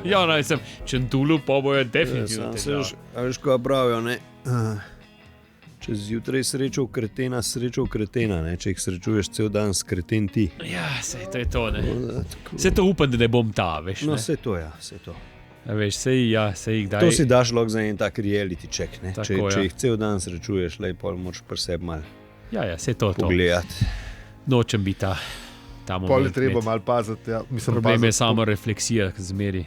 Ja, sem Čentulu, pa bojo definitivno. Veš, ko pravijo, ne? Če zjutraj srečo kretena, ne? Če jih srečuješ cel dan, kreten ti. Ja, to je to, ne. Vse to upam, da ne bom ta, veš. No, ne? vse to, ja, vse to. A veš, sej kdaj... To si daš lahko za en tak reality check, ne? Tako, če jih cel dan srečuješ, pol moraš pri sebi malo Ja, vse to. pogledati. Nočem biti ta moment. Pol je treba malo paziti. Ja. Problem je samo refleksija, zmeri.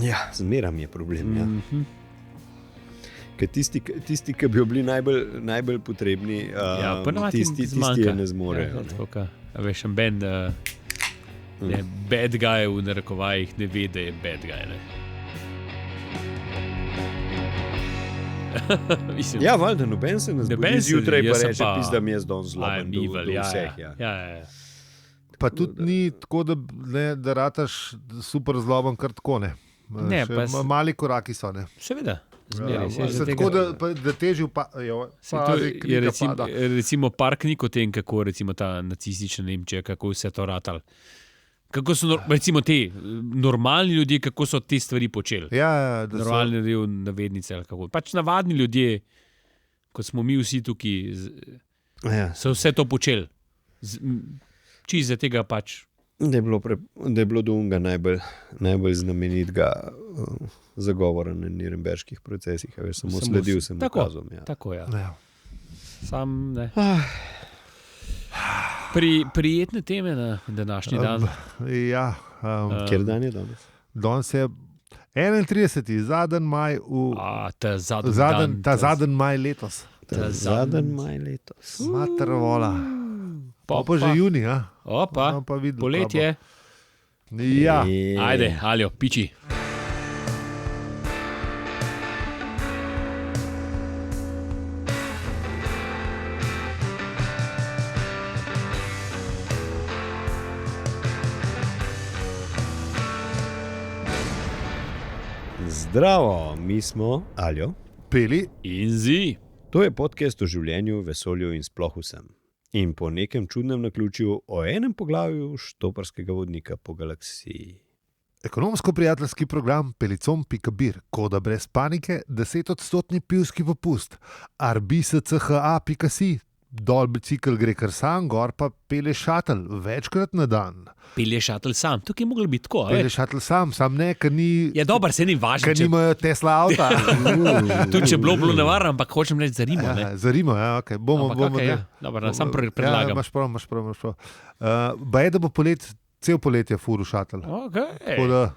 Ja, zmeram je problem, ja. Ker tisti, ki bi bili najbolj potrebni, tisti je ne zmorejo. A veš, band, bad guy v narekovajih ne ve, da je bad guy, ne. Ja, valjda, noben se ne zbudi zjutraj pa reče, da mi je zdon zloben do vseh. Ja. Pa tudi ni tako, da rataš super zloben kar tako, ne. Ne, mali koraki so, ne. Seveda. Tako da teži recimo park ni kot tem, kako recimo ta nacistična Nemčija, kako vse to ratal. Kako so recimo te normalni ljudje, kako so te stvari počeli. Normalni ljudje v navednice ali kako. Pač navadni ljudje, kot smo mi vsi tukaj, so vse to počeli. Čisto za tega pač. Da je bilo do unga najbolj znamenitega zagovora na Nürnberških procesih. Samo sledil sem ukazom. Ja. Tako, ja. Sam ne. Prijetne teme na današnji dan. Ja. Kjer dan je danes? Danes je 31. zadnji maj ta zadnji maj letos. Mater vola. Pa že juni, ja. Opa, poletje. Ja. Ajde, Aljo, piči. Zdravo, mi smo Aljo, Peli in Zi. To je podcast o življenju, vesolju in sploh vsem. In po nekem čudnem naključju o enem poglavju štoparskega vodnika po galaksiji. Ekonomsko-prijateljski program Pelicom.bir, koda brez panike, 10% pivski popust, arbischa.si, dol bicikl gre kar sam, gor pa pelje šatel, večkrat na dan. Pelje šatel sam, tukaj je moglo biti tako, pelje šatel sam ne, ker ni... Ja, dober, se ni važno. Ker nimajo Tesla avta. Tu, če bilo nevarno, ampak hočem reči za Rimo, ne? Za Rimo, ja, okej. Bomo... Dobro, sam predlagam. Ja, imaš prav. Baje, da bo cel poletje furu šatel.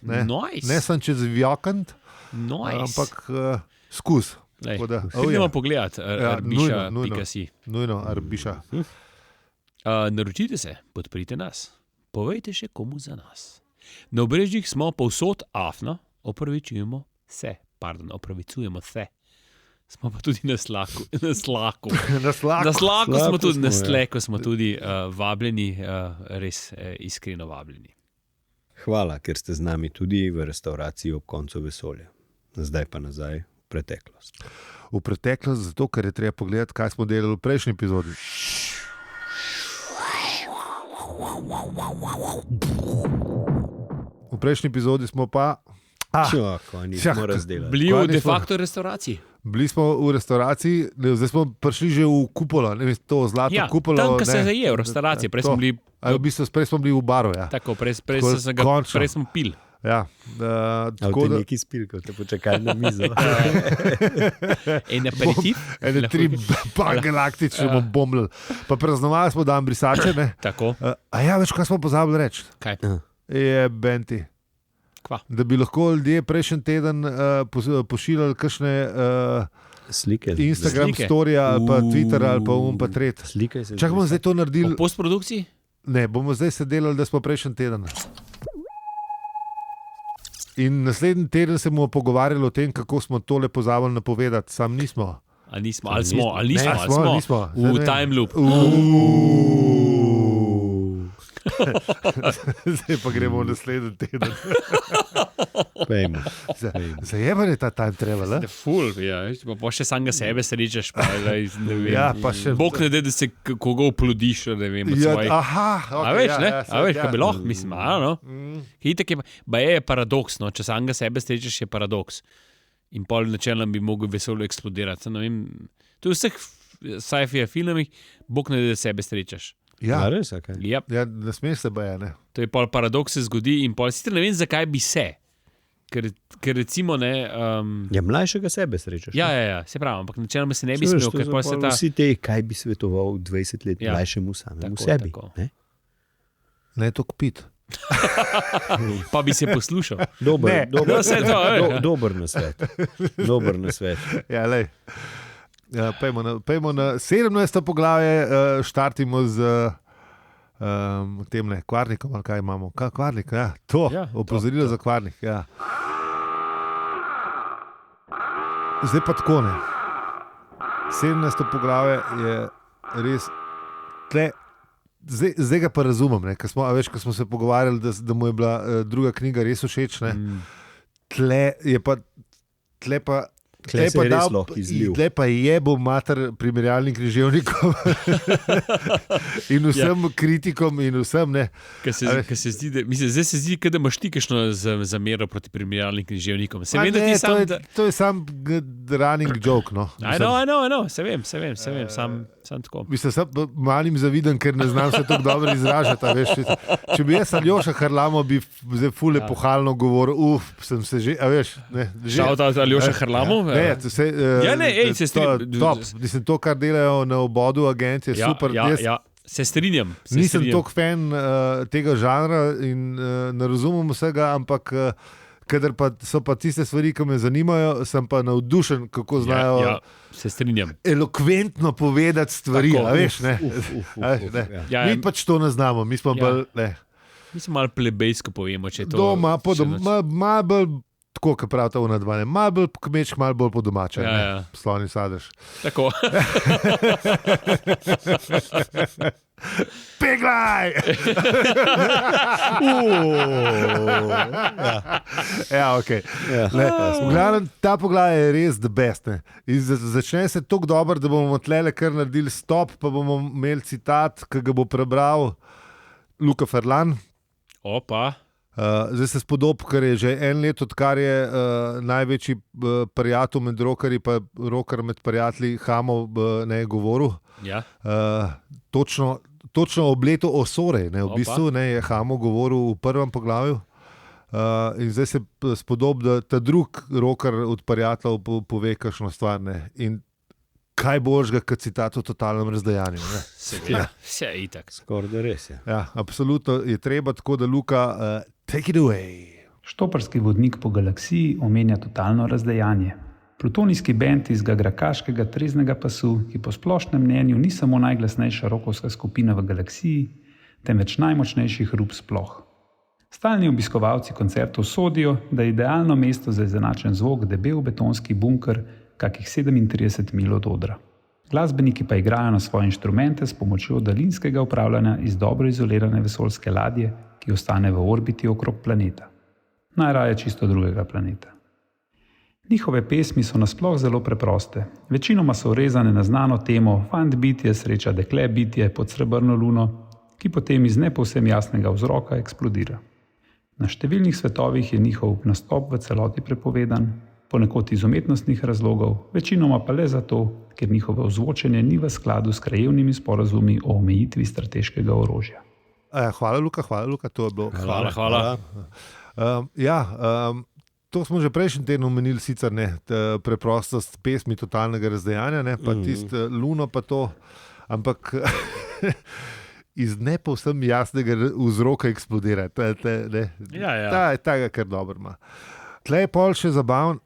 Nice. Ne sem čez Vjokant, ampak skus. Idemo pogledati arbiša.si. Nujno, arbiša. Naročite se, podprite nas. Povejte še komu za nas. Na obrežjih smo povsod afna, opravičujemo se. Smo pa tudi na slaku. Na slaku smo tudi, na sleku smo tudi vabljeni, res iskreno vabljeni. Hvala, ker ste z nami tudi v restavraciji ob koncu vesolja. Zdaj pa nazaj v preteklost. V preteklost zato, ker je treba pogledati, kaj smo delali v prejšnji epizodi. V prejšnji epizodi smo pa... nismo razdelali. Bili v de facto restauraciji. Bili smo v restauraciji, zdaj smo prišli že v kupolo, ne vem, to zlato kupolo. Ja, tam, ko se je v restauraciji, prej smo bili... Prej smo bili v baru, ja. Tako, prej smo pil. Ja. Tako da... neki spil, ko te počakali na mizo. En aperitiv. Ene 3 galaktične bomo bombili. Pa praznovali smo dan brisače, ne? Tako. A ja, veš, kaj smo pozabili reči? Kaj? Je benti. Kva? Da bi lahko ljudje prejšnji teden pošiljali kakšne slike, Instagram storija ali pa Twitter ali pa tret. Čak bomo zdaj to naredili. V postprodukciji? Ne, bomo zdaj se delali, da smo prejšnji teden. In naslednji teden se bomo pogovarjali o tem, kako smo tole pozabili napovedati. Sam nismo. Ali nismo. V time loop. Zdaj pa gremo v naslednji teden. Zajemanje ta time travel. Ful, ja. Pa še samega sebe srečaš. Bog še... ne da se koga uplodiš. A veš, kaj bi lahko, mislim, no. Je paradoks, no. Če samega sebe srečaš, je paradoks. In pol načelno bi mogel veselje eksplodirati. To je v vseh sci-fi filmih, Bog ne da sebe srečaš. Ja, res, okay. Ja, ne smeš se bojati. To je pol paradoks se zgodi in pol sicer ne vem, zakaj bi se. Ker recimo ne... mlajšega sebe srečaš. Ja, se pravi, ampak načelno se ne bi smel, ker pol se ta... Vsi te, kaj bi svetoval 20 let mlajšemu samemu sebi. Tako. Ne to kupiti. Pa bi se poslušal. Dober nasvet. Dober nasvet. Ja, lej. Pejmo na 17. poglavje, štartimo z tem kvarnikom, ali kaj imamo. Kvarnik, ja, to, opozorilo za kvarnik. Ja. Zdaj pa tako ne. 17. poglavje je res tle. Zdaj ga pa razumem, ko smo se pogovarjali, da mu je bila druga knjiga res všeč. Tle pa je bo mater primerjalnim književnikom in vsem kritikom in vsem. Zdaj se zdi, da imaš ti kakšno zamero proti primerjalnim književnikom. To je sam running joke. No. I know, se vem, sam tako. Mislim, sam malim zavidam, ker ne znam se tako dobro izražati. Če bi jaz Aljoša Harlamo, bi zdaj ful epohalno govoril, sem se že, Šal ta Aljoša Harlamo? Se strinjam. To, kar delajo na obodu agencije, je super. Se strinjam. Nisem toliko fan tega žanra in ne razumem vsega, ampak kadar pa so pa tiste stvari, ki me zanimajo, sem pa navdušen, kako znajo se strinjam. Elokventno povedati stvari. Mi pač to ne znamo, mi smo bolj... Mi smo malo plebejsko povemo, če je to... Malo bolj... Tako, kot pravite v nadvane. Malo bolj kmečk, malo bolj po domače. Slovni sadež. Tako. Peglaj! Ok. V glavnem, ta poglavje je res the best. Začne se tako dobro, da bomo tlele kar naredili stop, pa bomo imeli citat, ki ga bo prebral Luka Ferlan. Opa. Zdaj se spodob, ker je že en let, odkar je največji prijatelj med rokerji, pa roker med prijatelji Hamo ne je govoril. Ja. Točno ob letu Osore, v bistvu je Hamo govoril v prvem poglavju. In zdaj se spodob, da ta drug roker od prijateljev pove kakšno stvar. In kaj božga, kot citat o totalnem razdajanju. Vse je itak. Skoraj da res je. Ja, absolutno je treba, tako da Luka, take it away. Štoparski vodnik po galaksiji omenja totalno razdajanje. Plutonijski bend iz Gagrakaškega treznega pasu, ki po splošnem mnenju ni samo najglasnejša rokovska skupina v galaksiji, temveč najmočnejši hrup sploh. Stalni obiskovalci koncertov sodijo, da je idealno mesto za izenačen zvok debel betonski bunker kakih 37 mil od odra. Glasbeniki pa igrajo na svoje inštrumente s pomočjo daljinskega upravljanja iz dobro izolirane vesoljske ladje, ki ostane v orbiti okrog planeta. Najraje čisto drugega planeta. Njihove pesmi so nasploh zelo preproste. Večinoma so urezane na znano temo fant bitje sreča dekle bitje pod srebrno luno, ki potem iz ne povsem jasnega vzroka eksplodira. Na številnih svetovih je njihov nastop v celoti prepovedan, ponekod iz umetnostnih razlogov, večinoma pa le zato, ker njihovo ozvočenje ni v skladu s krajevnimi sporazumi o omejitvi strateškega orožja. Hvala, Luka, to je bilo. Hvala. To smo že prejšnji teden omenili, sicer preprostost pesmi totalnega razdajanja, pa tisto luno pa to, ampak iz ne povsem jasnega vzroka eksplodira. Ta ga kar dobro ima. Tle je pol še zabavn.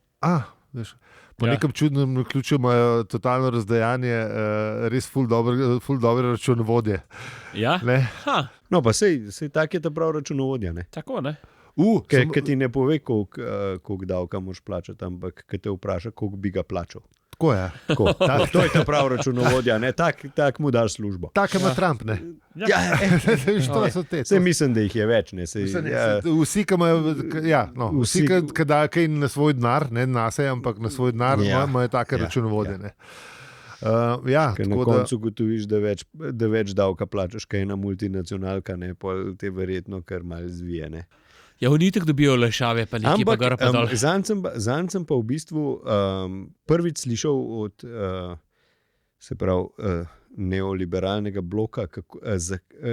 Po nekem čudnem ključu imajo totalno razdajanje res ful dobre računovodje. Ja? No, pa sej tak je ta prav računovodja, ne? Tako, ne? Ker ti ne pove, koliko davka moraš plačati, ampak ker te vpraša, koliko bi ga plačal. Tako je. To je ta prav računovodja, tak mu daš službo. Tak ima Trump, ne? Saj mislim, da jih je več. Vsi, ki imajo, vsi, ki dajo kaj na svoj denar, ne na sebe, ampak na svoj denar, imajo take računovodje. Ker na koncu gotoviš, da več davka plačaš, kaj ena multinacionalka, ne, pol te verjetno kar malo zvije, ne. Ja, oni tako dobijo olajšave, pa nekje pa gora pa dol. Zanj sem pa v bistvu prvič slišal od neoliberalnega bloka,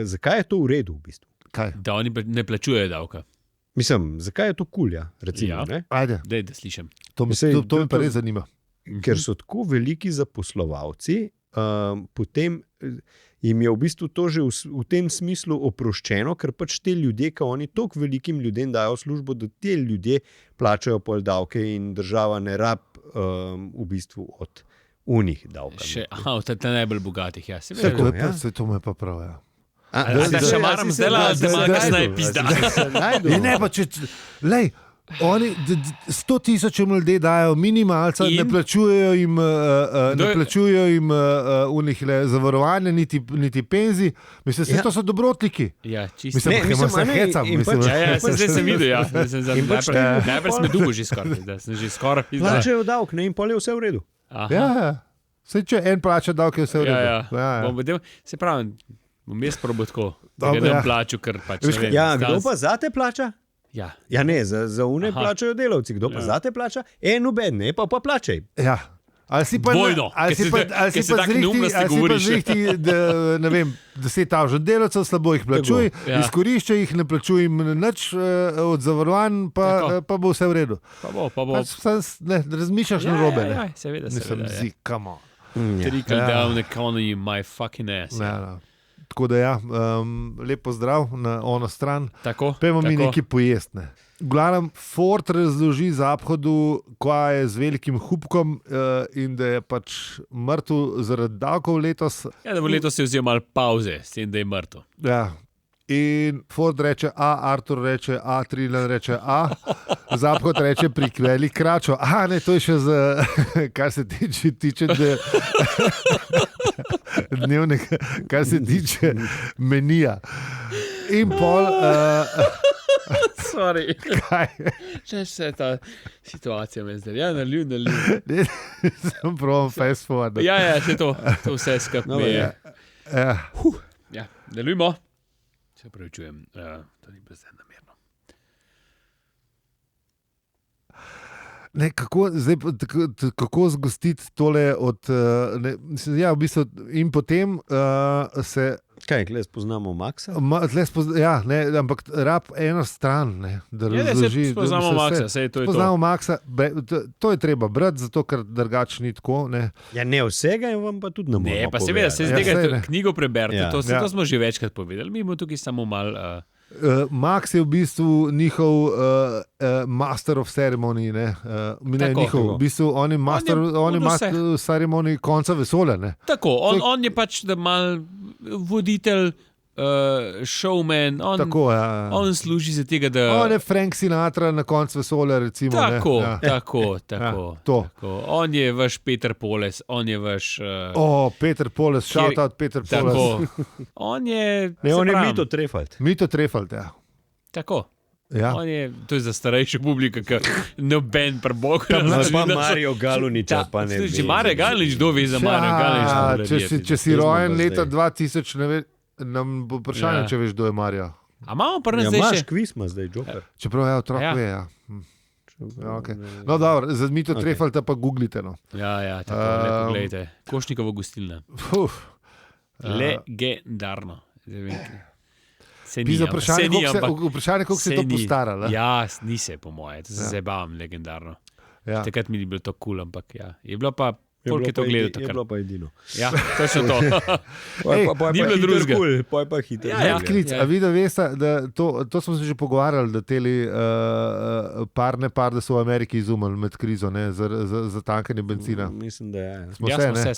zakaj je to v redu v bistvu? Kaj? Da oni ne plačujejo davka. Mislim, zakaj je to kulja, recimo, ne? Ajde. Daj, da slišim. To me pa res zanima. Ker so tako veliki zaposlovalci, potem jim je v bistvu to že v tem smislu oproščeno, ker pač te ljudje, ki oni toliko velikim ljudem dajo službo, da te ljudje plačajo pol davke in država ne rab v bistvu od unih davka. Od najbolj bogatih, ja. Se to me pa prav, ja. Da še maram zdela, da ima kasneje pizda. Ne, pa če, lej, oni 100,000 ljudi dajo minimalca, ne plačujejo jim zavarovanje, niti penzij. Mislim, to so dobrotliki. Ja, čisto. Zdaj sem videl, ja. Najprej sem dugo že skoraj. Plačajo davk, ne, in pol je vse v redu. Ja, saj če en plača davke, je vse v redu. Se pravi, bom jaz probo tako, da ga dam plaču, ker pač ne vem. Ja, kdo pa zate plača? Ja, ne, za une plačajo delavci, kdo pa zate plača? Noben, ne, pa plačaj. Ja. Ali si pa zrihti, ne vem, 10,000 delavcev, slabo jih plačuj, izkorišča jih, ne plačuj jim nič od zavarovanj, pa bo vse v redu. Pa bo. Ne, razmišljaš na robe. Ja, seveda. Nisem come on. Trickle down economy, my fucking ass. Tako da lep pozdrav na ono stran. Pejmo mi nekaj pojestne. V glavnem, Ford razloži Zahodu, kaj je z velikim hupkom in da je pač mrtev zaradi davkov letos. Ja, da bo letos se vzel malo pauze, s tem, da je mrtev. Ja. In Ford reče A, Artur reče A, Trillan reče A, Zahod reče prikveli kračo. Ne, to je še za, kar se tiče dnevnega, kar se tiče menija. In pol... Sorry. Kaj? Če se ta situacija me zdaj. Ja, nalju. Sem prav fast forward. Ja, še to vse skupaj je. Ja, naljujmo. Se pravičujem, to ni bilo zdaj namerno. Ne, kako zgostiti tole od... v bistvu, in potem se... Kaj, tle spoznamo Maxa? Ampak rab eno stran, ne, da razloži... Ja, spoznamo Maxa, sej to je to. Spoznamo Maxa, to je treba brati, zato ker drugač ni tako, ne. Ja, ne vsega in vam pa tudi ne moramo povedati. Ne, pa seveda, se z tega knjigo preberite, to smo že večkrat povedali, mi bomo tukaj samo malo... Max je v bistvu njihov master of ceremony, ne, njihov, v bistvu on je master of ceremony konca vesolja, ne. Tako, on je pač da mal voditelj, showman, on služi za tega, da... On je Frank Sinatra na koncu vesolja, recimo. Tako. On je vaš Peter Poles, on je vaš... Peter Poles, shout out Peter Poles. Tako. On je... Ne, on je Mito Trefalt. Mito Trefalt, ja. Tako. Ja. To je za starejšo publiko, ker noben prebogo. Pa Mario Galunič, pa ne vem. Če Mario Galunič, kdo ve za Mario Galunič? Če si rojen leta 2000, ne vem, nam bo vprašanje, če veš, kdo je Mario. A imamo pa nas zdaj še? Imaš kviz, ima zdaj Joker. Čeprav je otrok, ve, ja. Okay. No, dobro, za Mito Trefalta pa googlite, no. Ja, tako, lepo gledajte. Košnikovo gostilna. Legendarno. Vprašanje, koliko se je to postaralo. Ja, ni se, po moje. To se zabavam, legendarno. Takrat mi ni bilo to cool, ampak ja. Je bilo pa, koliko je to gledal takrat. Je bilo pa edino. Ja, to je to. Ni bilo drugega. Poj pa hiter. A vi da veste, da to smo se že pogovarjali, da teli parne parde so v Ameriki izumili med krizo, ne, za tankanje benzina. Mislim, da je.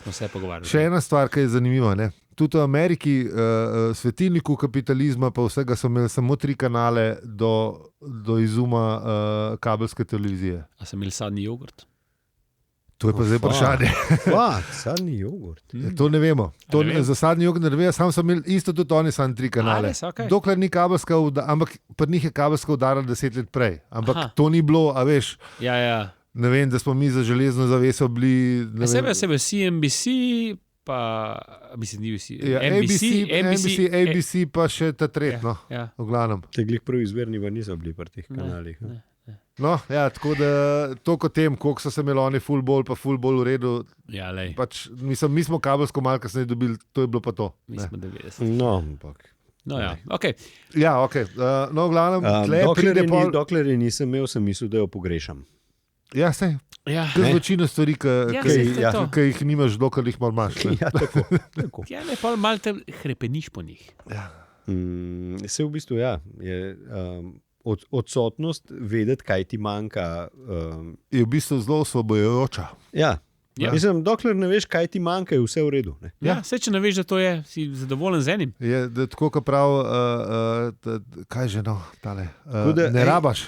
Smo se pogovarjali. Še ena stvar, ki je zanimiva, ne. Tudi v Ameriki, svetilniku kapitalizma, pa vsega so imeli samo 3 kanale do izuma kabelske televizije. A so imeli sadni jogurt? To je pa zdaj vprašanje. Sadni jogurt. To ne vemo. Ne vem. Za sadni jogurt ne vemo, sam sem imel isto tudi oni sam 3 kanale. res, okej. Dokler ni kabelska ampak pri njih je kabelska udara 10 let prej. Ampak Aha. to ni bilo, a veš, Ja. ne vem, da smo mi za železno zaveso bili. Ne vem, Sebe CNBC, pa mislim, ni vsi. ja, ABC, pa še ta tretji, no, Ja. v glavnem. Te glih prvi izverni niso bili pri teh kanalih. Ne. No, ja, tako da to kot tem, koliko so se imeli oni fullball, pa fullball v redu. Ja, lej. Pač, mislim, mi smo kabelsko malo kasneje dobili, to je bilo pa to. Mi Ne. smo 90. No, ampak. No, ja, ok. Ja, ok. No, v glavnem, tle pride pol. Dokler je nisem imel, sem mislil, da jo pogrešam. Ja, sej. Ja, To je večina stvari, Ja, saj, to je to. ki jih nimaš, dokler jih imaš. Ne? Ja, tako. ja ne, pa malo te hrepeniš po njih. Se v bistvu je odsotnost vedeti, kaj ti manjka. Je v bistvu zelo osvobojujoča. Ja. Ja. Mislim, dokler ne veš, kaj ti manjka, je vse v redu. Ne? Ja, vse, če ne veš, da to je, si zadovoljen z enim. Je tako, kot pravi, kaj že no, tale. da, Ne ej, rabaš.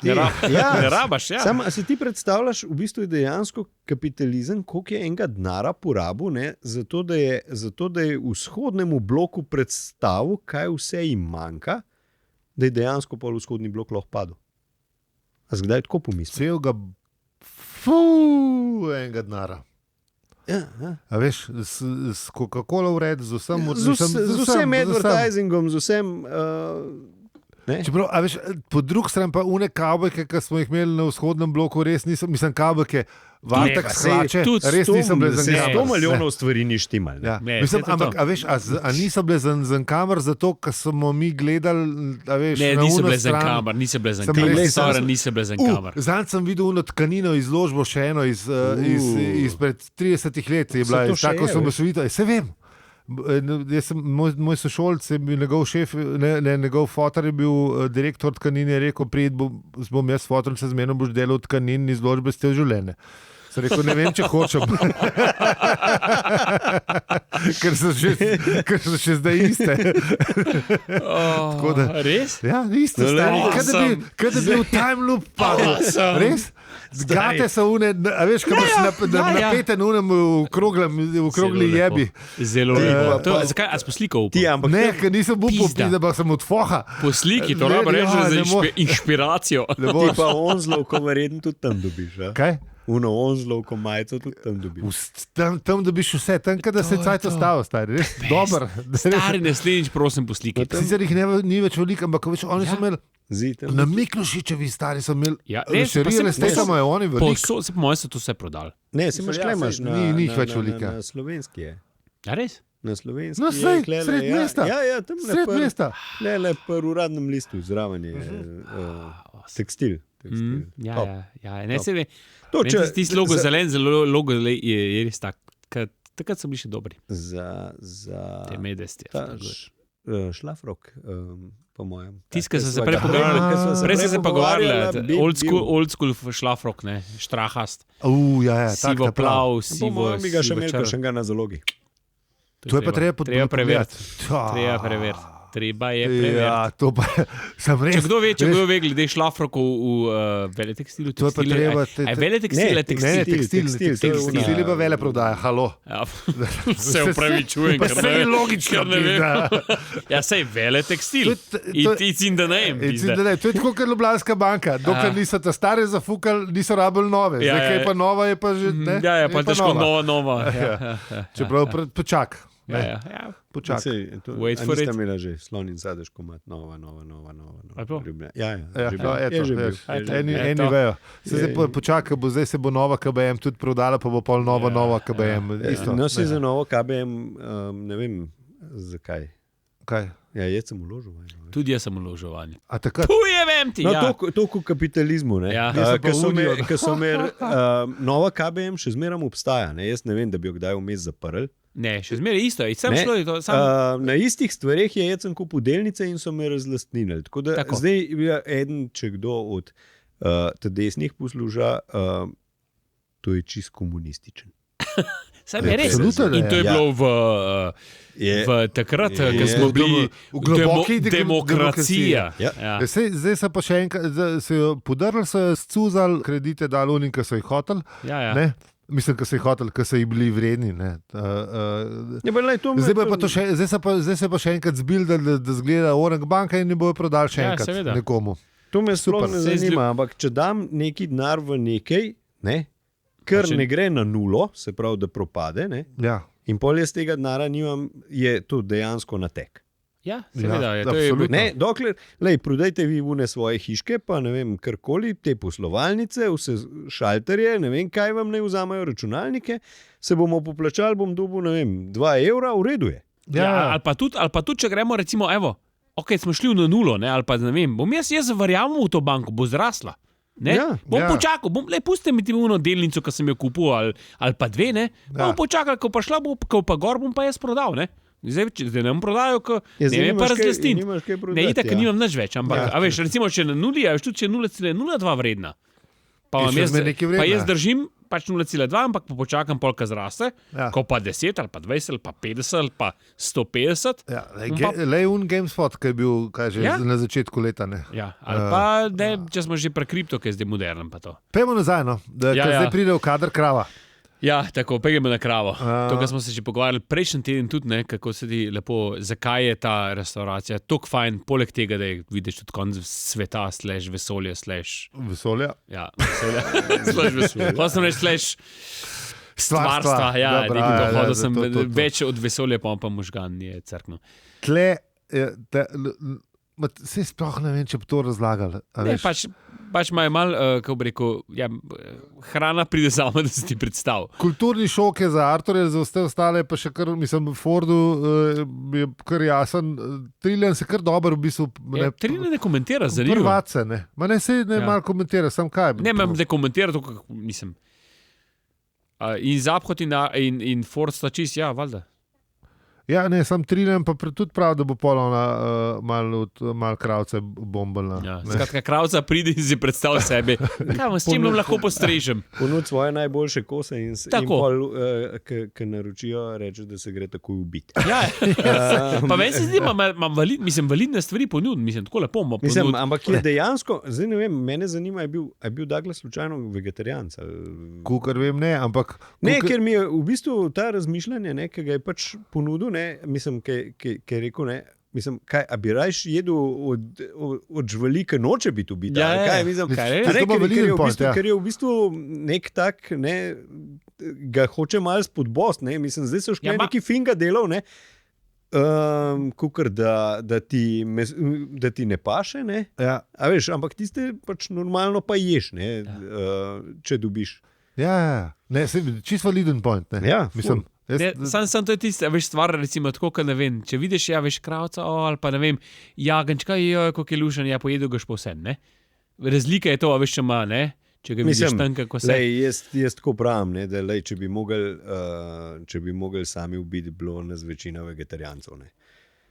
Ne Ja, rabaš, ja. Samo, a si ti predstavljaš, v bistvu je dejansko kapitalizem, koliko je enega denara porabil, ne, zato da je vzhodnemu bloku predstavil, kaj vse jim manjka, da je dejansko pol vzhodni blok lahko padel. A zdaj tako pomisliš? Celega, enega denara. Ja. A veš, s Coca-Cola ured, z vsem, Z vsem advertisingom, z vsem. Čeprav, a veš, po drugi strani pa une kavbojke, ki smo jih imeli na vzhodnem bloku, res niso, mislim, kavbojke, vartek, pa sej, hlače, tudi res niso bile za Ne. 100 milijonov stvari ni štimal. Ja. Ne, Mislim, saj to je ampak, to. a veš, a niso bile za kamer, zato ker smo mi gledali, a veš, Ne, na niso uno bile za stran. kamer, niso bile za Sem res- kamer. sem- Sorry, niso bile za kamer. Zanj sem videl uno tkanino izložbo, še eno izpred 30 let, je bila to še tako je, osamosvojitev. Se vem. Moj sošolc je bil njegov šef, njegov fotor je bil direktor tkanine, je rekel, prid bom jaz fotor, se z menom boš delal tkanin izložbe ste v življenje. Sem rekel, ne vem, če hočem. ker so še zdaj iste. Oh, da- res? Ja, iste stari. Awesome. Kaj da bi v time loop padel. Awesome. Res? Zgate so une, a veš, kaj imaš napete na unem v krogli jebi. Zelo lepo. Zakaj, a smo slikal? Ti, ampak Ne, ker nisem bil Pizda. popil, da pa sem od foha. Po sliki, to Ne, rabo reči ja, za ne mo- inšpiracijo. Ne ti boš. pa onzlovko verjetno tudi tam dobiš. A? Kaj? Uno onzlovko majico tudi tam dobiš. Tam dobiš vse, tam, kada se To je cajt to. ostalo, stari. Res, dober. Stari naslednjič, prosim, po sliki. Sicer jih ni več veliko, ampak veš, oni so imeli Zid, na Miklošičevi stari so imeli Ja, res, pa šerile, se- ste samo oni veliko. Po mojem so to vse prodali. Ne, si imaš Ja, klemaš saj na, ni jih na, več na, velika. na slovenski je. A res? Na slovenski No, je, sej, klele, sred mesta. Ja, tam Sred mesta. Le po uradnem listu zraven je tekstil. Ja, Top. ja, ne Top. se ve. To, če, Tisti logo zelen, zelo logo je res tak. Takrat so bili še dobri. za Te medesti. ta šlafrok, po mojem. Tisti, ki so se Ja, prej ke pogovarjali, sva prej so se pogovarjala, pogovarjali, old school šlafrok, ne, štrahast, Ja, sivo tak, ta prav. plav, Po sivo, mojem bi ga še sivo imel črn. kakšnega na zalogi. To je pa treba preveriti. Ja. Treba preveriti. Treba je preveriti. Ja, to pa sem res. Če kdo ve, glede šlafrokov v veletekstilu, To je pa treba veletekstil, Ne, tekstil. Tekstil je pa vele prodaja, halo. Ja, se upravičujem, Pa ker saj ne je vem. logično, ker ne vem. pizda. Ja, sej veletekstil. It's in the name. pizda. To je tako, kot Ljubljanska banka. Dokler niso ta stare zafukali, niso rabili nove. Ja, Zdaj, kaj ja. je pa nova, je pa že. Ne? Ja, Je pa težko nova. nova. Ja, Čeprav počak. ja. Počak. Wait for it. Niste imela že slon in sadežko mat, nova. A to? Ja, Ja, že no, bil. eto, Je že veš, bil. eni vejo. Zdaj počakaj, zdaj se bo nova KBM tudi prodala, pa bo pol nova KBM. Isto. No, si za novo KBM, ne vem zakaj. Kaj? Ja, jaz sem vložil. Tudi jaz sem vložil vanj. A takrat? Puje vem ti. No, Ja. to v kapitalizmu. Ja. Jaz sem pa Ker so Unijo. mer, nova KBM še zmeraj obstaja. Ne? Jaz ne vem, da bi jo kdaj vmes zaprli. Ne, še zmeraj isto. Sem Ne. šlo, je to samo. Na istih stvareh je jaz sem kupil delnice in so me razlastnili. Tako da Tako. zdaj je eden, če kdo od desnih posluša, to je čist komunističen. Sam je res. Absolutno, da In to je je. bilo Je, v takrat, je- ko smo bili v globoki demokracija. Ja. Ja. Zdaj so pa še enkrat, se jo podrli, so jo scuzali, kredite dali unim, ki so jih hoteli. Ja, ja. Ne? Mislim, ki so jih hoteli, ki so jih bili vredni. Zdaj se pa še enkrat zbil, da zgleda Orange banka in ne bojo prodali še enkrat nekomu. To me sploh ne zanima, ampak če dam neki denar v nekaj, kar ne gre na nulo, se pravi, da propade, in pol jaz tega denara nimam, je to dejansko natek. Ja, seveda, dokler, prodajte vi vune svoje hiške, pa ne vem, karkoli, te poslovalnice, vse šalterje, ne vem, kaj vam ne vzamajo računalnike, se bomo poplačali, bom dobil, ne vem, 2 evra, v redu je. Ali pa tudi, če gremo, recimo, smo šli na nulo, ali pa ne vem, bom jaz verjamem v to banko, bo zrasla. Bom počakal, pustite mi uno delnico, ki sem jo kupil, ali pa 2, bom počakal, ko pa šla, ko pa gor, bom pa jaz prodal, Zdaj ne bom prodajal, ne vem pa razglastin. Ne, itak, nimam nič več, ampak, veš, recimo, če na nuli, tudi če je 0,02 vredna, pa jaz držim pač 0,2, ampak počakam polka zraste, ko pa 10 ali pa 20 ali pa 50 ali pa 150. Lej GameSpot, ki je bil na začetku leta. Ali pa, če smo že pre kripto, ki je zdaj modernen pa to. Pejmo nazaj, zdaj pride v kader krava. Ja, tako, pejmo na kravo. To, kar smo se že pogovarjali prejšnji teden tudi, kako se ti lepo, zakaj je ta restauracija tako fajn, poleg tega, da je vidiš tudi konc sveta, /vesolja/ Vesolja? Ja, vesolja. /vesolja. Pa sem reč /stvarstva. Ja, hodil sem več od vesolja, pa možgan je crkno. Tle, se sploh ne vem, če bi to razlagali. Pač ima malo, kako bi rekel, hrana pride sama, da se ti predstav. Kulturni šok je za Arturja, za vse ostale pa še kar, mislim, Fordu je kar jasen. Trillian se kar dobro v bistvu... Trillian ne komentira, zanimivo. Prvace, ne. Ma ne se ne malo komentira, sam kaj. Ne, imam da komentira to, kako, mislim. In Zaphod in Ford sta čist, valjda. Ja, ne, sam Trillian pa tudi prav, da bo polovna malo kravce bombala. Skratka, kravca pridi in si predstavlja sebe. S čim lahko postrežem? Ponud svoje najboljše kose in pol, ki naročijo, reče, da se gre takoj ubiti. Pa meni se zdi, mislim, validne stvari ponud, mislim, tako lepo ima ponud. Ampak je dejansko, zdaj ne vem, mene zanima, je bil Douglas slučajno vegetarijanc? Kukar vem, ne, ampak... Ne, ker mi je v bistvu ta razmišljanje, ki ga je pač ponudil, mislim, ki je rekel, mislim, kaj, a bi rajš jedel od živali, ki noče biti ubita? Ker je v bistvu nek tak, ga hoče malo spodbost, mislim, zdaj so šli neki finga delov, kukar, da ti ne paše, a veš, ampak tiste pač normalno pa ješ, če dobiš. Ne, čisto validen point, mislim. Sam to je tiste, veš, stvar, recimo, tako, ne vem, če vidiš, veš, kravca, ali pa, ne vem, jagenčka, kako je lušen, pojedel gaš pa vse, Razlika je to, veš, če ima, če ga vidiš tam, kako se... Jaz tako pravim, da če bi mogli sami ubiti, bilo nas večina vegetarijancev,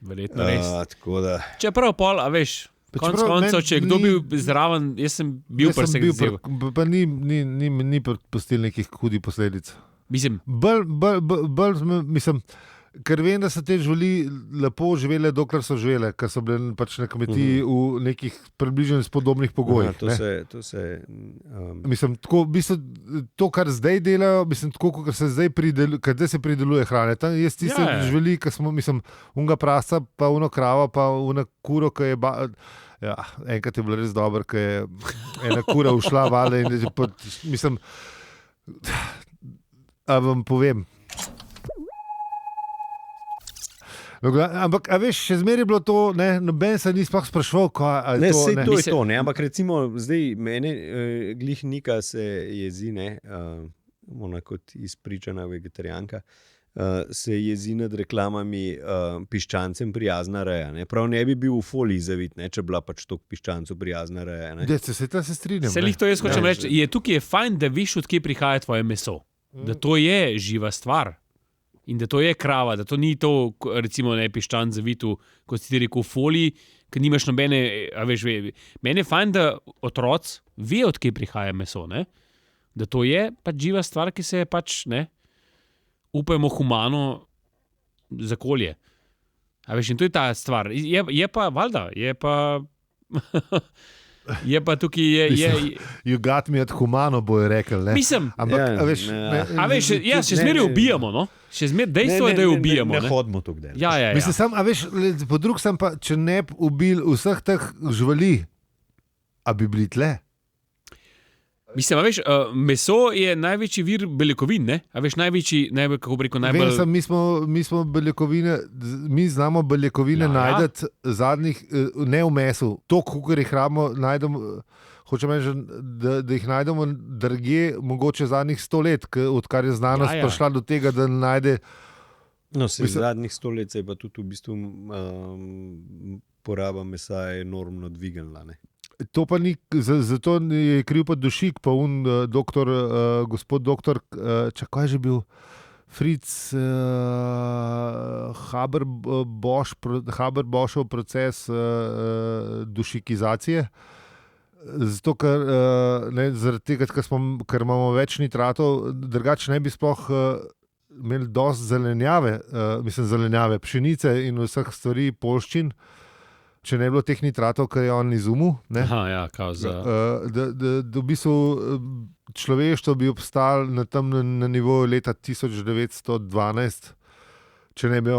Verjetno res. Tako da... Čeprav pol, a veš, koncev, če je kdo bil zraven, jaz sem bil presegresiv. Pa ni postil nekih hudih posledic. Mislim, mislim, ker vem, da so te živali lepo živele, dokler so živele, ker so bile pač na kmetiji v nekih približno podobnih pogojih. Mislim, tako, to, kar zdaj delajo, mislim, tako, kar se zdaj prideluje hrane. Tam je tiste živali, ki smo, mislim, unga prasa, pa uno kravo, pa una kuro, ki je enkrat je bilo res dobro, ki je ena kura ušla vale in mislim, a vam povem. Ampak, a veš, še zmeraj je bilo to, noben se ni sploh spraševal, kaj je to. To je to, ampak recimo, zdaj mene glih Nika se jezi, ona kot izpričana vegetarijanka, se jezi nad reklamami piščancem prijazna reja. Prav ne bi bil v foliji zavit, če bila pač toliko piščancu prijazna reja. Se strinjam. Se lih to jaz hočem reči, tukaj je fajn, da viš, odkje prihaja tvoje meso. Da to je živa stvar in da to je krava, da to ni to, recimo, piščan zavitu, kot si ti rekel, v foliji, ker nimaš nobene, a veš, meni je fajn, da otroc ve, odkje prihaja meso, da to je pač živa stvar, ki se je pač, upajmo, humano zakolje. A veš, in to je ta stvar. Je pa, valjda, je pa... Je pa tukaj, You got me at humano, bojo rekli. Ne? Mislim, ampak, še zmeraj ubijamo, no? Še zmeraj dejstvo je, da jo ubijamo. Ne hodimo tukaj delati. Ja. Mislim, po drugi sem pa, če ne bi ubil vseh teh živali, a bi bili tle? Mislim, meso je največji vir beljakovin, ne? Kako bi rekel, najbolj... Vem, mi smo beljakovine, mi znamo beljakovine najdeti zadnjih, ne v mesu, to, koliko jih rabimo, najdemo, hočem reči, da jih najdemo drugje, mogoče zadnjih 100 let, odkar je znanost prišla do tega, da najde... No, zadnjih 100 let se je pa tudi v bistvu poraba mesa enormno dvignila, ne? To pa ni, zato je kriv pa Dušik, pa gospod doktor, kaj je že bil, Fritz Haber-Boschov proces dušikizacije. Zato, zaradi tega, ker imamo več nitratov, drugače ne bi sploh imeli dosti zelenjave, pšenice in vseh stvari, poljščin, če ne bi bilo teh nitratov, kar je on izumil. V bistvu človeštvo bi obstal na nivoju leta 1912, če ne bi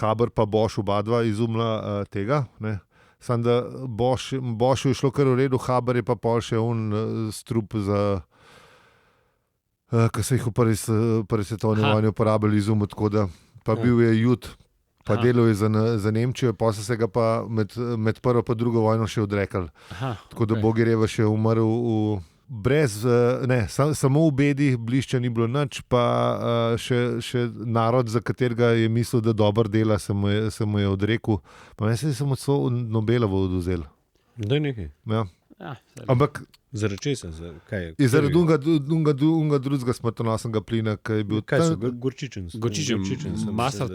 Haber pa Bosch oba dva izumila tega. Ne. Samo da Boschu je šlo kar v redu, Haber je pa pol še strup za, ki so jih v prvi svetovni vojni uporabljali izum, tako da pa bil je jud. Pa delal je za Nemčijo, pa so se ga pa med prvo pa drugo vojno še odrekali. Tako da Bogirjeva še umrl samo v bedi, blišča ni bilo nič, pa še narod, za katerega je mislil, da dobro dela, se mu je odrekel. Pa meni se samo Nobelovo oduzel. Da je nekaj. Ja. Ampak zaradi česa? Zaradi unga drugega smrtonosnega plina, ki je bil... Kaj so? Gorčičen. Masar.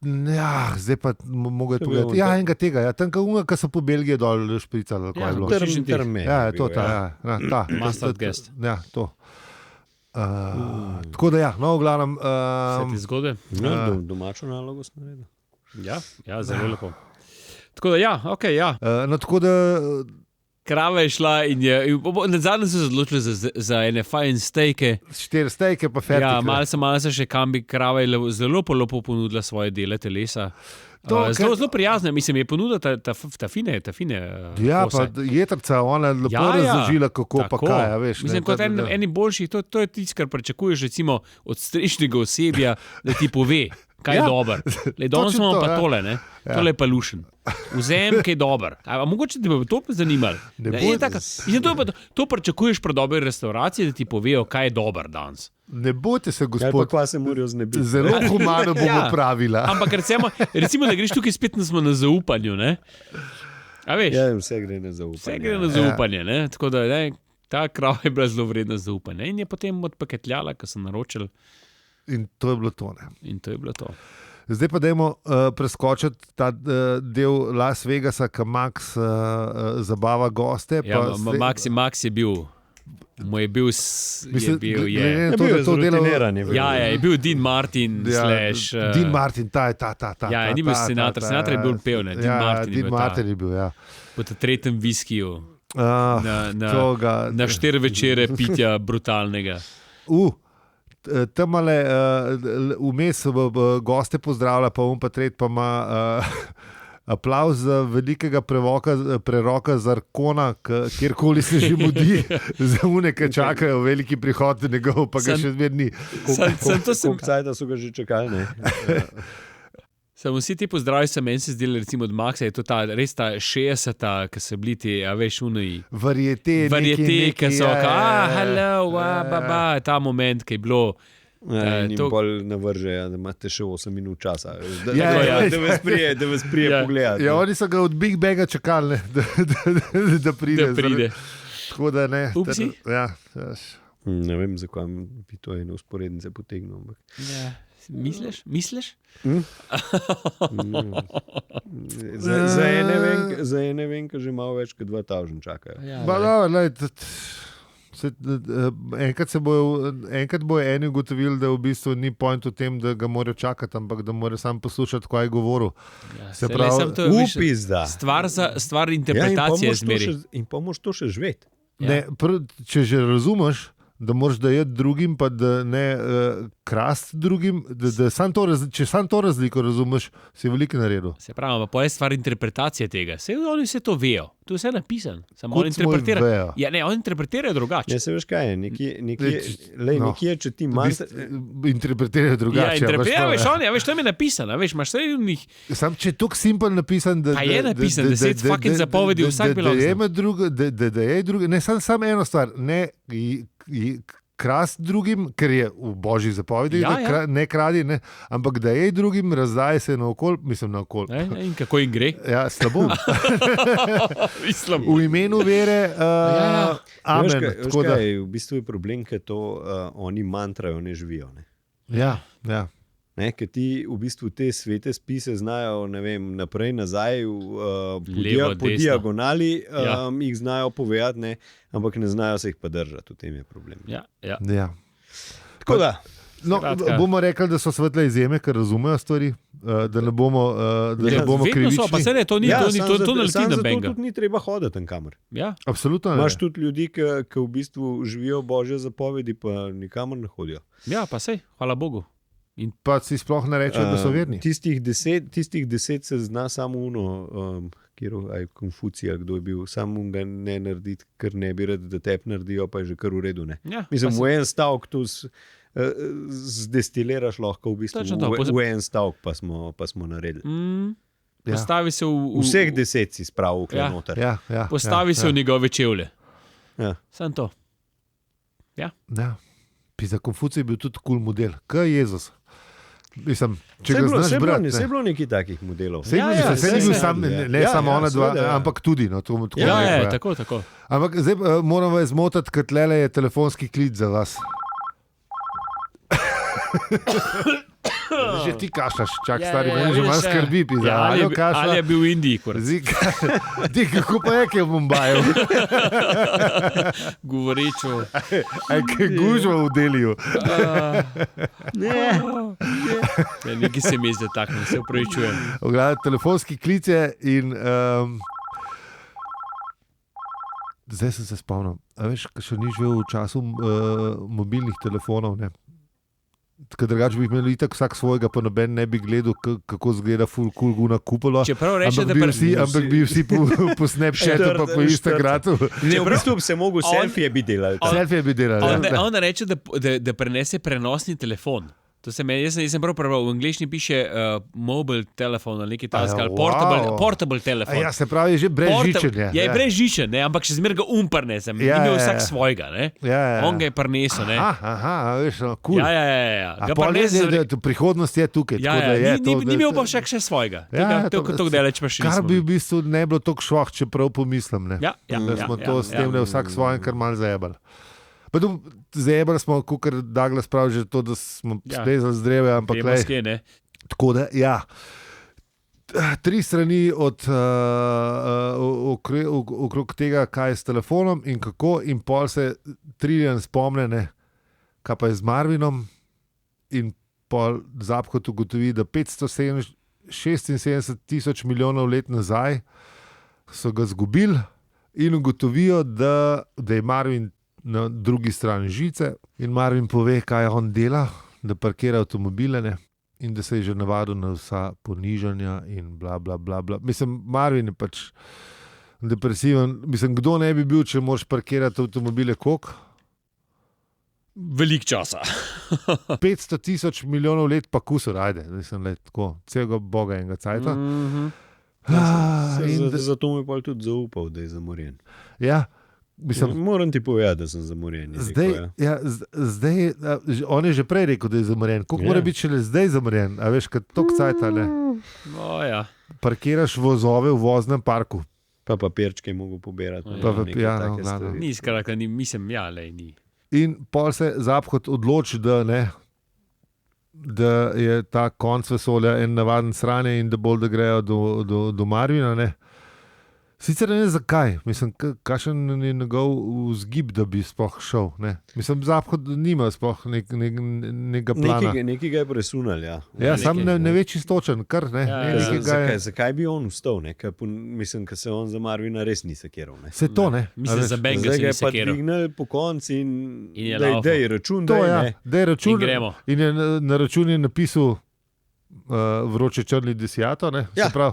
Ja, zdaj pa mogo je pogledati. Ja, enega tega. Ja. Tam, ki so po Belgiji dol špricali. Trme. Ja, to ta. Masar gest. Ja, to. Tako da ja, no, v glavnem... Vse te zgode? Domačo nalogo smo naredili. Ja, zelo lepo. Tako da ja, okej, ja. No, tako da... Krava je šla in na zadnje so se odločili za ene fajn stejke. 4 stejke pa fertik. Ja, malo se še kambi, krava je zelo ponudila svoje dele telesa. Zelo prijazna, mislim, je ponudila ta fine ja, kose. Pa jetrca, ona lepo razložila, kako tako, pa kaj, veš. Mislim, kot eni boljših, to je tisto, kar pričakuješ recimo od strešnega osebja, da ti pove, kaj je dober. Danes imamo pa tole, ne? Tole je pa lušen. Vzem, kaj je dober. A mogoče ti bo to zanimalo. To pričakuješ pri dobri restavraciji, da ti povejo, kaj je dober danes. Ne bojte se, gospod. Kaj se morajo znebiti. Zelo humano bomo pravila. Ampak recimo, da greš tukaj spet na zaupanju, ne? A veš? Ja, vse gre na zaupanje. Vse gre na zaupanje, ne? Tako da, ta krava je bila zelo vredna zaupanja. In je potem odpaketljala, ko so naročili. In to je bilo to, ne? In to je bilo to. Zdaj pa dajmo preskočiti ta del Las Vegasa, ki Max zabava goste. Ja, Max je bil... Mu je bil zrutineranje. Ja, je bil Dean Martin Dean Martin, ta. Ja, ni bil senator. Senator je bil pevne. Dean Martin je bil, ja. Po tretjem viskiju. Na 4 večere pitja brutalnega. Tamale vmes goste pozdravlja, pa pa tret pa ima aplavz za velikega preroka Zarkona, kjerkoli se že mudi, za une, ki čakajo veliki prihod njegov, pa ga še zmer ni. Koliko cajta so ga že čakali, ne? Samo vsi ti pozdravi se meni se zdeli, recimo od Maxa, je to res ta 60-ta, ki so bili ti, a veš, unoji. Varjete, ki so, hello, ta moment, ki je bilo. In bolj navrže, da imate še 8 minut časa. Da vas prije pogledati. Ja, oni so ga od Big Baga čakali, da pride. Tako da ne. Upsi? Ja. Ne vem, zakaj bi to ene usporednice potegnil. Ja. Misliš? Za ene vem, ki že malo več kot 2000 čakajo. Ja, Enkrat bojo eni ugotovili, da v bistvu ni point v tem, da ga morajo čakati, ampak da morajo samo poslušati, kaj je govoril. Ja, Se pravi, upis, da. Stvar interpretacije zmeri. In pa moraš to še živeti. Ne, če že razumeš, da moraš dajati drugim, pa da ne krasti drugim, če sam to razliko razumeš, si veliko naredil. Se pravi, pa je stvar interpretacije tega. Oni se to vejo. To je vse napisano. Samo oni interpretirajo. Ja, ne, oni interpretirajo drugače. Ne, se veš kaj je, nekje, če ti manj... Interpretirajo drugače. Ja, interpretirajo, veš, to je napisano, veš, imaš vse v njih. Sam, če je tako simpel napisan, da... Pa je napisan, 10 fucking zapovedi, vsak bi lahko. Da je drugo, ne, samo eno stvar, ne krasti drugim, ker je v božji zapovedi, ne kradi, ne, ampak da je drugim, razdaje se naokol, mislim naokol. In kako jim gre? Ja, slabo. V imenu vere, amen. V bistvu je problem, ker to oni mantrajo, ne živijo. Ne? Ja. Ker ti v bistvu te svete spise znajo, ne vem, naprej, nazaj, po diagonali, jih znajo povedati, ne, ampak ne znajo se jih pa držati, v tem je problem. Ja. Tako da. No, bomo rekli, da so svetle izjeme, ker razumejo stvari, da ne bomo krivični. Pa se ne, to naleti na benga. Zato tudi ni treba hoditi tam kamer. Ja. Absolutno ne. Imaš tudi ljudi, ki v bistvu živijo božje zapovedi, pa nikamor ne hodijo. Ja, pa sej, hvala Bogu. In pa si sploh ne rečejo, da so verni. Tistih 10 se zna samo Konfucija, kdo je bil, samo ga ne narediti, ker ne bi rad, da tep naredijo, pa je že kar v redu. Ja, mislim, v en stavek to zdestiliraš lahko v bistvu. V en stavek pa smo naredili. Postavi se v... Vseh 10 si spravil v noter. Postavi se v njegove čevlje. Samo to. Ja. Za Konfucija je bil tudi cool model. Kaj je Jezus? Mislim, če ga znaš brati. Se je bilo nekaj takih modelov. Se ni bil samo ona dva, ampak tudi. Tako. Ampak zdaj moram vas zmotiti, ker tlele je telefonski klic za vas. Že ti kašaš, čak stari, že malo skrbi. Ali je bil v Indiji? Ti, kako pa je, ki je v Mumbaju? Govorečo. Kaj gužva v Deliju? Nekaj se mi zdi tako, se upravičujem. Telefonski klic je in... Zdaj sem se spomnil. A veš, še ni živel v času mobilnih telefonov, ne? Ker drugače bi imeli itak vsak svojega, pa noben ne bi gledal, kako zgleda full cool guna kupola. Ampak bi vsi po Snapchatu pa po Instagramu. Ne, v bistvu bi se mogel selfije bi delali. On reče, da prenese prenosni telefon. To se meni, jaz sem prav prebral, v angleščini piše mobile telefon ali nekaj takega, ali portable telefon. Ja, se pravi, je že brezžičen. Je brezžičen, ampak še zmeraj ga prnese. Imel vsak svojega, ne? On ga je prnesel, ne? Veš, cool. Ja. Prihodnost je tukaj. Ni imel pa še svojega. Tako daleč pa še nismo. Kar bi v bistvu ne bilo tako švah, čeprav pomislim, ne? Da smo to s tem, da je vsak svojim kar malo zajebali. Zajebali smo, kot Douglas pravi, že to, da smo splezali z dreve, ampak tako da, ja. 3 strani okrog tega, kaj je s telefonom in kako, in pol se Trillian spomne, kaj pa je z Marvinom, in pol Zapkot ugotovi, da 576 tisoč milijonov let nazaj so ga zgubili in ugotovijo, da je Marvin na drugi strani žice in Marvin pove, kaj on dela, da parkira avtomobile, ne? In da se je že navadil na vsa ponižanja in bla, bla, bla, bla. Mislim, Marvin je pač depresiven. Mislim, kdo ne bi bil, če moraš parkirati avtomobile, koliko? Velik časa. 500 tisoč milijonov let pa kusor, ajde. Mislim, tako, celega boga enega cajta. Zato mu je pa tudi zaupal, da je zamorjen. Ja. Moram ti povedati, da sem zamorjen. Zdaj, on je že prej rekel, da je zamorjen. Koliko mora biti šele zdaj zamorjen? A veš, kad tok cajta, ne? Parkiraš vozove v voznem parku. Pa papirčke je mogel pobirati. Ni skratka, mislim, ni. In pol se Zapkot odloči, da je ta konc vesolja en navaden sranje in da bolj, da grejo do Marvina, ne? Sicer ne vem zakaj, mislim, kakšen je njegov vzgib, da bi sploh šel. Ne? Mislim, Zahod nima sploh nekega plana. Nekaj je presunal, ja. Ja, sam ne ve čistočen, kar ne. Zakaj bi on vstal, ne? Mislim, ker se on za Marvina res ni sekiral. Se to, ne. Mislim, za Benga se ni sekiral. Zdaj ga je pa dvignil po konci in daj račun, daj račun. In gremo. In je na račun je napisal vroče črni desijato, ne. Ja, se pravi,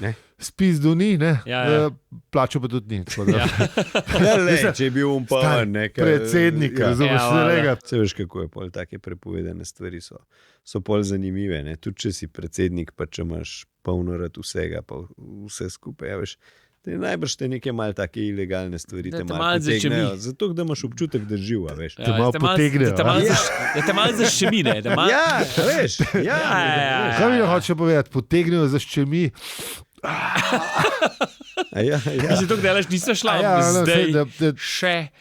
ne. Spis do ni, plačo pa tudi ni. Če je bil predsednik, razumeš, se veš, kako je pol, take prepovedane stvari so pol zanimive. Ne? Tudi če si predsednik, pa če imaš polno rad vsega, pa vse skupaj, ja, veš. Najbrž te neke malo take ilegalne stvari te malo potegnejo, zato da imaš občutek, da živa, veš. Te malo potegnejo. Da te malo zaščemi, ne? Ja, veš. Kaj mi hoče povedati? Potegnejo zaščemi. Mislim, to delaš, niso šla zdaj še.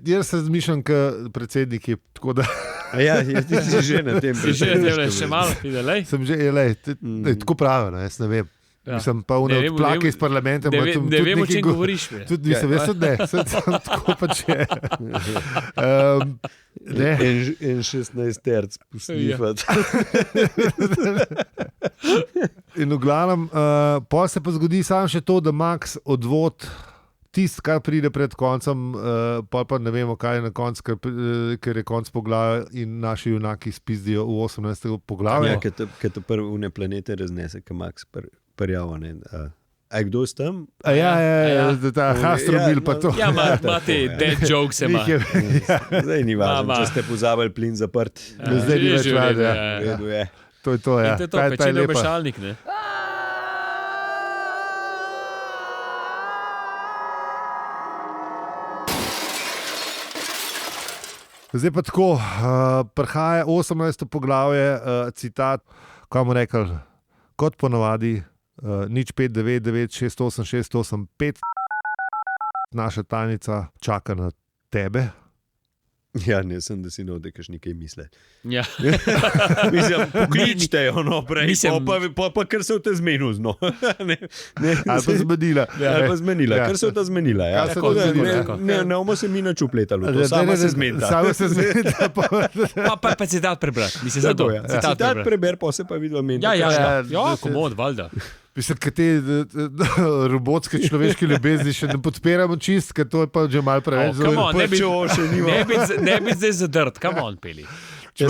Jaz se zmišljam, kot predsednik je tako da. Ti si že na tem predsednik. Še malo, lej. Sem že, tako pravim, jaz ne vem. Mislim, pa odplake iz parlamenta. Ne vem, o čem govoriš. Tudi mislim, jaz tudi ne. Tako pač je. En 16 terc pustifati. In v glavnem, pol se pa zgodi samo še to, da Max odvod tisto, kar pride pred koncem, pol pa ne vemo, kaj je na koncu, ker je konc poglavja in naši junaki spizdijo v 18. poglavju. Ja, ker to prvo une planete raznese, ker Max prjava, ne. A kdo s tam? Ta Hastrobil pa to. Ja, imate dead jokes, ima. Zdaj ni važno, če ste pozabili plin zaprt. Zdaj ni več važno. To je to, ja. In to je to, pečeno obešalnik, ne. Zdaj pa tako, prihaja 18. poglavje, citat, kaj mu rekel, kot ponavadi, 0599688685, naša tajnica čaka na tebe. Ja, ne sem, da si navdekaš nekaj misle. Ja. Mislim, pokličte jo prej, pa kar se v te zmenil zno. Ali pa zmenila. Ali pa zmenila, kar se v te zmenila. Ne bomo se mi nič upletali, to sama se zmenila. Sama se zmenila. Pa citat prebrati, mislim za to. Citat preber, pa se pa videl meni. Ja, komod, valjda. Mislim, da te robotske človeške ljubezni še ne podpiramo čist, ker to je pa že malo preveč. Ne bi zdaj zadrt, kam on peli. Ti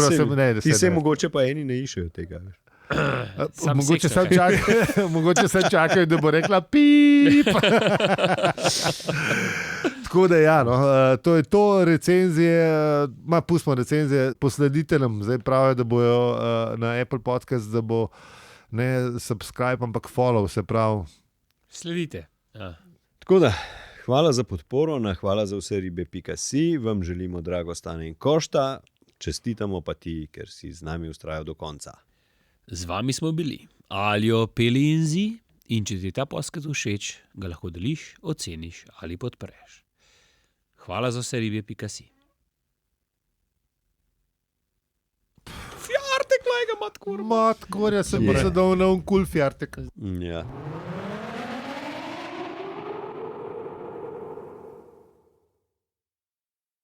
se mogoče pa eni ne išajo tega. Mogoče se čakajo, da bo rekla pip. Tako da ja, to je to, recenzije, pustimo recenzije, posledite nam, zdaj pravijo, da bojo na Apple Podcast, da bo ne subscribe, ampak follow, se pravi. Sledite. Ja. Tako da, hvala za podporo, hvala za vse ribe.si, vam želimo drago stane in košta, čestitamo pa ti, ker si z nami vztrajal do konca. Z vami smo bili Aljo, Peli in Zi, in če ti ta podcast všeč, ga lahko deliš, oceniš ali podpreš. Hvala za vse ribe.si. Matkur, jaz sem se dal na un kul fjartek. Ja.